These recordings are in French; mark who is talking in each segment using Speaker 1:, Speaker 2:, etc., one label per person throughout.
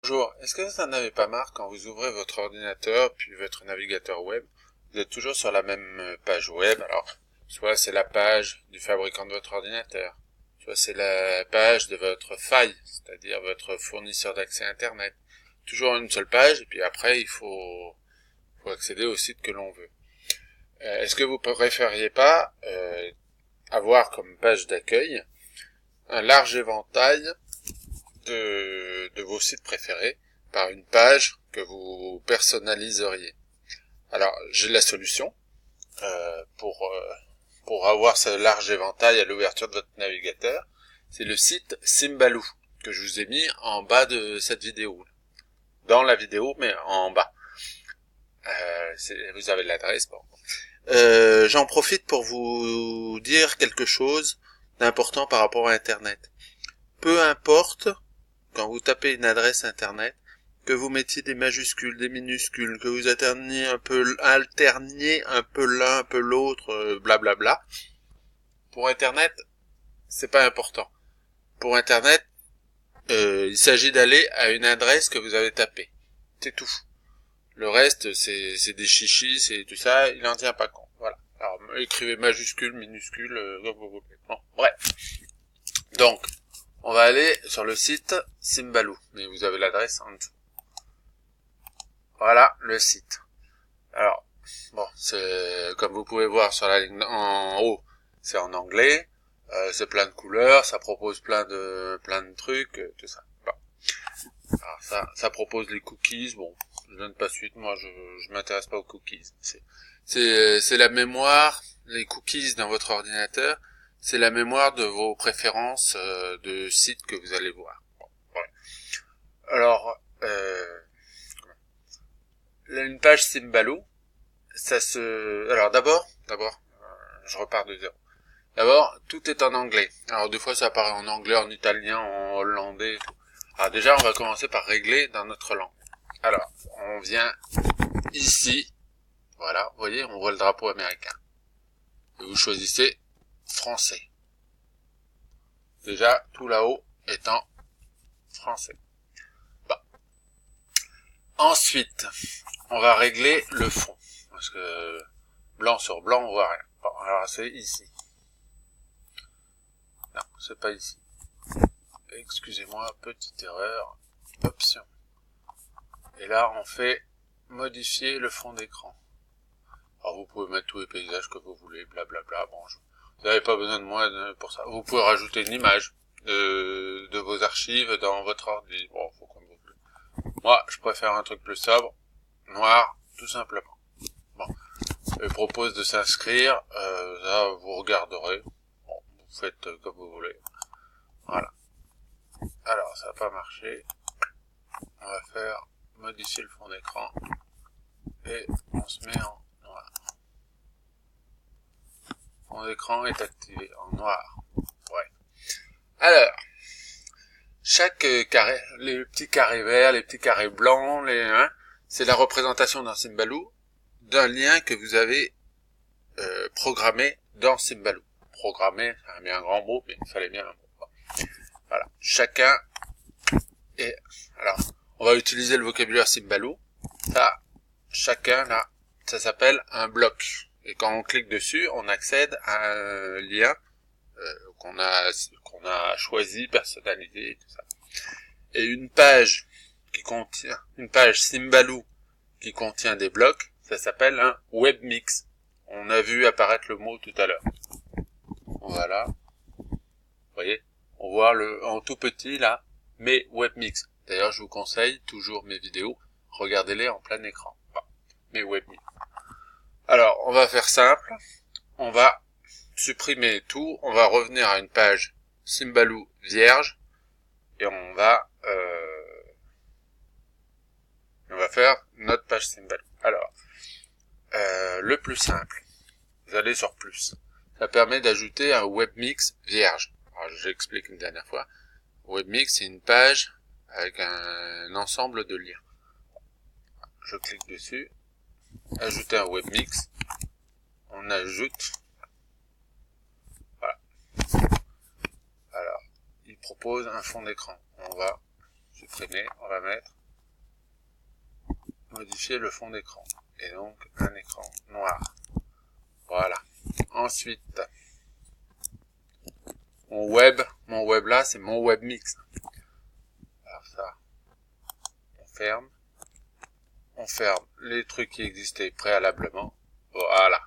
Speaker 1: Bonjour, est-ce que vous en avez pas marre quand vous ouvrez votre ordinateur puis votre navigateur web, vous êtes toujours sur la même page web? Alors, soit c'est la page du fabricant de votre ordinateur, soit c'est la page de votre faille, c'est-à-dire votre fournisseur d'accès Internet. Toujours une seule page, et puis après il faut accéder au site que l'on veut. Est-ce que vous préfériez pas avoir comme page d'accueil un large éventail de vos sites préférés par une page que vous personnaliseriez? Alors, j'ai la solution pour avoir ce large éventail à l'ouverture de votre navigateur. C'est le site Symbaloo que je vous ai mis en bas de cette vidéo. Dans la vidéo, mais en bas. Vous avez l'adresse. Bon. J'en profite pour vous dire quelque chose d'important par rapport à Internet. Peu importe, quand vous tapez une adresse Internet, que vous mettiez des majuscules, des minuscules, que vous alterniez un peu l'un, un peu l'autre, blablabla. Pour Internet, c'est pas important. Pour Internet, il s'agit d'aller à une adresse que vous avez tapée. C'est tout. Le reste, c'est des chichis, c'est tout ça, il n'en tient pas compte. Voilà. Alors, écrivez majuscules, minuscules, comme vous voulez. Bon, bref. Donc, on va aller sur le site Symbaloo, mais vous avez l'adresse en dessous. Voilà le site. Alors, bon, c'est comme vous pouvez voir sur la ligne en haut, c'est en anglais, c'est plein de couleurs, ça propose plein de trucs, tout ça. Bon. Alors ça propose les cookies. Bon, je donne pas suite. Moi, je m'intéresse pas aux cookies. C'est la mémoire, les cookies dans votre ordinateur. C'est la mémoire de vos préférences de sites que vous allez voir. Bon, ouais. Alors, une page Symbaloo, alors d'abord, je repars de zéro. D'abord, tout est en anglais. Alors des fois, ça apparaît en anglais, en italien, en hollandais, et tout. Alors déjà, on va commencer par régler dans notre langue. Alors, on vient ici, voilà, vous voyez, on voit le drapeau américain. Et vous choisissez français. Déjà, tout là-haut est en français. Bon. Ensuite, on va régler le fond. Parce que blanc sur blanc, on voit rien. Bon, alors c'est ici. Non, c'est pas ici. Excusez-moi, petite erreur. Option. Et là, on fait modifier le fond d'écran. Alors, vous pouvez mettre tous les paysages que vous voulez, blablabla. Bon, vous n'avez pas besoin de moi pour ça. Vous pouvez rajouter une image de vos archives dans votre ordi. Bon, faut comme vous voulez. Moi, je préfère un truc plus sobre, noir, tout simplement. Bon, je propose de s'inscrire. Là, vous regarderez. Bon, vous faites comme vous voulez. Voilà. Alors, ça n'a pas marché. On va faire modifier le fond d'écran. Et on se met en noir. Le fond d'écran est activé en noir. Ouais. Alors, chaque carré, les petits carrés verts, les petits carrés blancs, c'est la représentation dans Symbaloo d'un lien que vous avez programmé dans Symbaloo. Programmé, c'est bien un grand mot, mais il fallait bien un mot. Bon. Voilà. Chacun est... Alors, on va utiliser le vocabulaire Symbaloo. Ça, chacun là, ça s'appelle un bloc. Et quand on clique dessus, on accède à un lien qu'on a choisi, personnalisé, et tout ça. Et une page Symbaloo qui contient des blocs, ça s'appelle un webmix. On a vu apparaître le mot tout à l'heure. Voilà. Vous voyez, on voit en tout petit là, mes webmix. D'ailleurs, je vous conseille toujours mes vidéos, regardez-les en plein écran. Bon, mes webmix. Alors, on va faire simple. On va supprimer tout. On va revenir à une page Symbaloo vierge et on va faire notre page Symbaloo. Alors, le plus simple, vous allez sur plus. Ça permet d'ajouter un webmix vierge. Alors, j'explique une dernière fois. Webmix, c'est une page avec un ensemble de liens. Je clique dessus. Ajouter un webmix. On ajoute. Voilà. Alors, il propose un fond d'écran. On va supprimer. On va mettre modifier le fond d'écran. Et donc, un écran noir. Voilà. Ensuite, mon web là, c'est mon webmix. Alors ça, on ferme les trucs qui existaient préalablement. Voilà.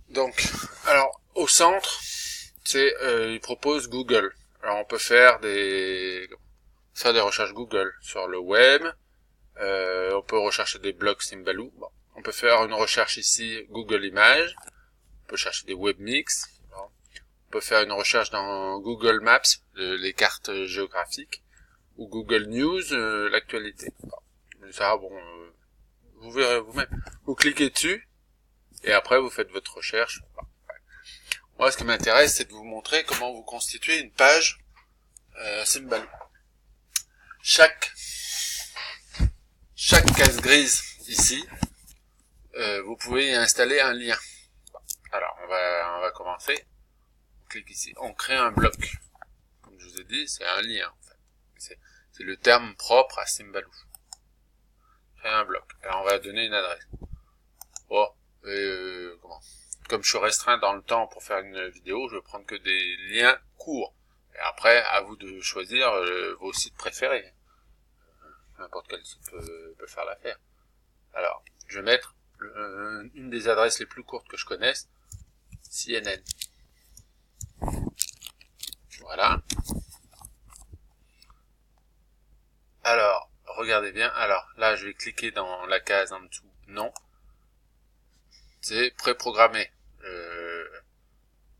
Speaker 1: Donc, alors, au centre, il propose Google. Alors, on peut faire des recherches Google sur le web. On peut rechercher des blogs Symbaloo. Bon. On peut faire une recherche ici, Google Images. On peut chercher des webmix. Bon. On peut faire une recherche dans Google Maps, les cartes géographiques. Ou Google News, l'actualité. Bon. Ça, vous verrez vous-même. Vous cliquez dessus, et après vous faites votre recherche. Bon. Moi, ce qui m'intéresse, c'est de vous montrer comment vous constituez une page Symbaloo. Chaque case grise ici, vous pouvez y installer un lien. Alors, on va commencer. On clique ici. On crée un bloc. Comme je vous ai dit, c'est un lien, en fait. C'est le terme propre à Symbaloo. Créer un bloc. Alors, on va donner une adresse. Comme je suis restreint dans le temps pour faire une vidéo, je vais prendre que des liens courts. Et après, à vous de choisir vos sites préférés. N'importe quel site peut faire l'affaire. Alors, je vais mettre une des adresses les plus courtes que je connaisse, CNN. Voilà. Alors, regardez bien. Alors, là, je vais cliquer dans la case en dessous. Non. C'est préprogrammé.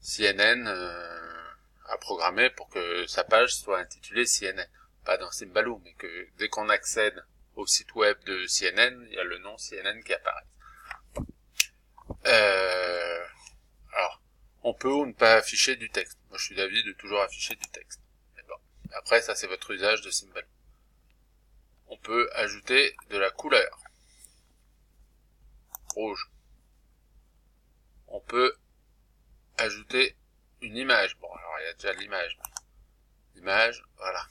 Speaker 1: CNN a programmé pour que sa page soit intitulée CNN. Pas dans Symbaloo, mais que dès qu'on accède au site web de CNN, il y a le nom CNN qui apparaît. Alors, on peut ou ne pas afficher du texte. Moi, je suis d'avis de toujours afficher du texte. Mais bon. Après, ça, c'est votre usage de Symbaloo. On peut ajouter de la couleur. Rouge. On peut ajouter une image. Bon, alors, il y a déjà l'image. L'image, voilà.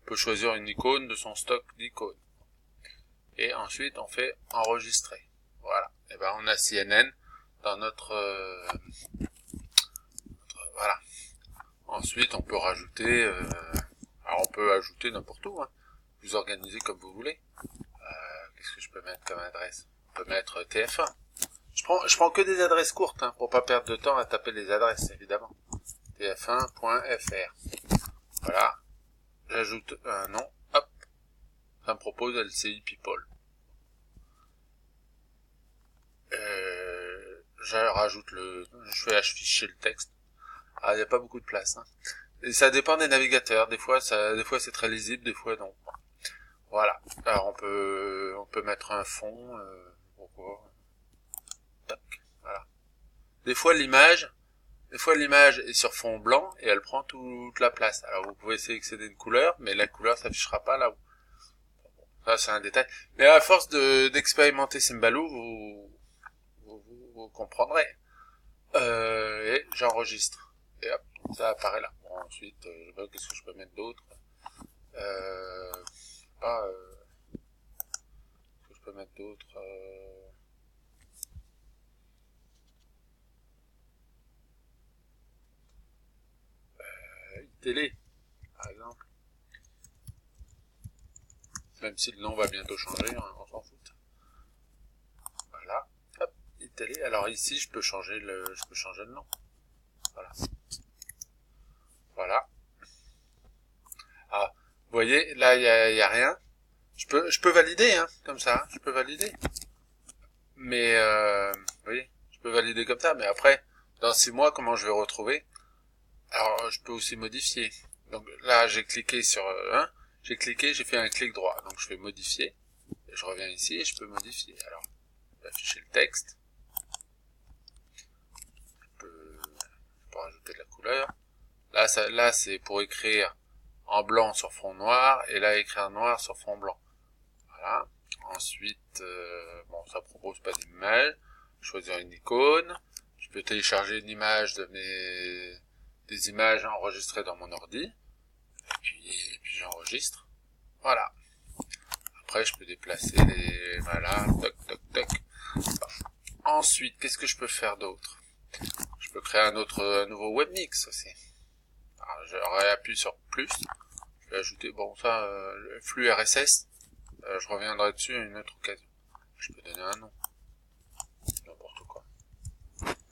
Speaker 1: On peut choisir une icône de son stock d'icônes. Et ensuite, on fait enregistrer. Voilà. Et ben, on a CNN dans notre voilà. Ensuite, on peut rajouter, alors on peut ajouter n'importe où, hein. Vous organisez comme vous voulez. Qu'est-ce que je peux mettre comme adresse? On peut mettre TF1. Je prends que des adresses courtes, hein, pour pas perdre de temps à taper les adresses, évidemment. tf1.fr. Voilà. J'ajoute un nom. Hop. Ça me propose LCI People. Je rajoute je fais afficher le texte. Ah, il n'y a pas beaucoup de place, hein. Et ça dépend des navigateurs. Des fois c'est très lisible, des fois non. Voilà. Alors on peut mettre un fond. Pourquoi? Tac. Voilà. Des fois l'image est sur fond blanc et elle prend toute la place. Alors vous pouvez sélectionner une couleur, mais la couleur s'affichera pas là-haut. Ça c'est un détail. Mais à force d'expérimenter Symbaloo, vous comprendrez. Et j'enregistre. Et hop, ça apparaît là. Bon, ensuite, qu'est-ce que je peux mettre d'autre? Qu'est-ce que je peux mettre d'autre? Télé, par exemple. Même si le nom va bientôt changer, hein, on s'en fout. Voilà. Hop, télé. Alors ici, je peux changer le nom. Voilà. Voilà. Ah, vous voyez, là, il y a rien. Je peux valider, hein, comme ça. Je peux valider. Mais, vous voyez, je peux valider comme ça. Mais après, dans 6 mois, comment je vais retrouver? Alors, je peux aussi modifier. Donc là, j'ai cliqué sur j'ai fait un clic droit. Donc je fais modifier. Et je reviens ici et je peux modifier. Alors, je vais afficher le texte. Je peux rajouter de la couleur. Là, c'est pour écrire en blanc sur fond noir. Et là, écrire noir sur fond blanc. Voilà. Ensuite, bon, ça propose pas d'image. Choisir une icône. Je peux télécharger une image de des images enregistrées dans mon ordi, et puis j'enregistre. Voilà. Après, je peux déplacer les... Voilà, toc, toc, toc. Ensuite, qu'est-ce que je peux faire d'autre? Je peux créer un nouveau webmix aussi. Alors, je réappuie sur plus. Je vais ajouter, bon, ça, le flux RSS. Je reviendrai dessus à une autre occasion. Je peux donner un nom. N'importe quoi.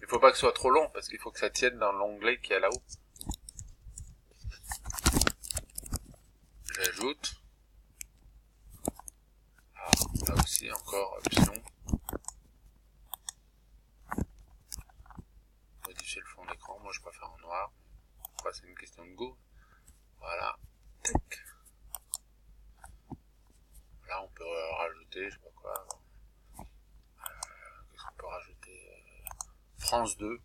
Speaker 1: Il faut pas que ce soit trop long, parce qu'il faut que ça tienne dans l'onglet qui est là-haut. J'ajoute. Ah, là aussi, encore, option. Modifier le fond d'écran. Moi, je préfère en noir. Après, c'est une question de goût. Voilà. Tac. Là, on peut rajouter, je sais pas quoi. Qu'est-ce qu'on peut rajouter? France 2.